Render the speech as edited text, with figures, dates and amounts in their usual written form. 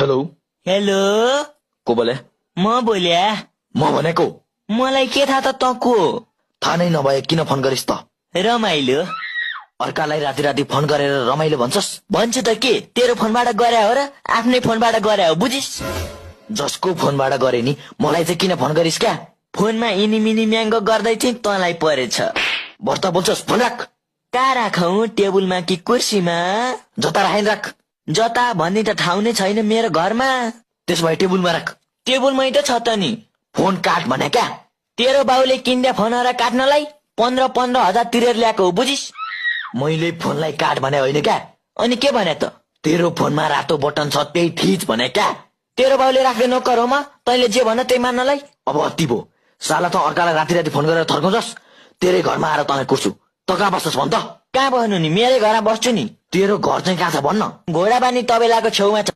Hello hello को बोले? म बोल्या म भनेको मलाई के थाहा त तँ को थाहा नै नभए किन फोन गरिस् त? रमाइलो अर्कालाई राति राति फोन गरेर रमाइलो भन्छस्? भन्छु त के तेरो फोनबाट गरे हो र आफ्नै फोनबाट गरे हो बुझिस्? जसको फोनबाट गरे नि मलाई चाहिँ किन फोन गरिस् क्या? फोनमा इनी मिनी म्याङ्गो गर्दै चाहिँ तँलाई परेछ। भर्ता बोल्छस्? फोन राख। कहाँ राखौं, टेबुलमा कि कुर्सीमा? जता राखेन राख। जता भन्ने त ठाउँ नै छैन मेरो घरमा। त्यसो भए टेबुलमा राख। टेबुलमै त छ त नि। फोन काट भने क्या? तेरो बाउले किन्दा फोनहरा काट्नलाई 15,000 तिरेर ल्याएको हो बुझिस्? मैले फोनलाई काट भने होइन क्या? अनि के भने त? तेरो फोनमा रातो बटन छ त्यही थिच भने क्या? तेरो बाउले राख्दै नकर हो म, तैँले जे भन त्यही मान्नलाई। अब अति भो, साला त अर्कालाई राति राति फोन गरेर थर्काउँछस्। तेरै घरमा आएर तँलाई कुर्छु। त कहाँ बस्छस् भन् त? कहाँ बस्नु नि, मेरै घरमा बस्छु नि। तेरो घर चाहिँ कहाँ छ भन्न? घोडाबानी तबेलाको छेउमा छ।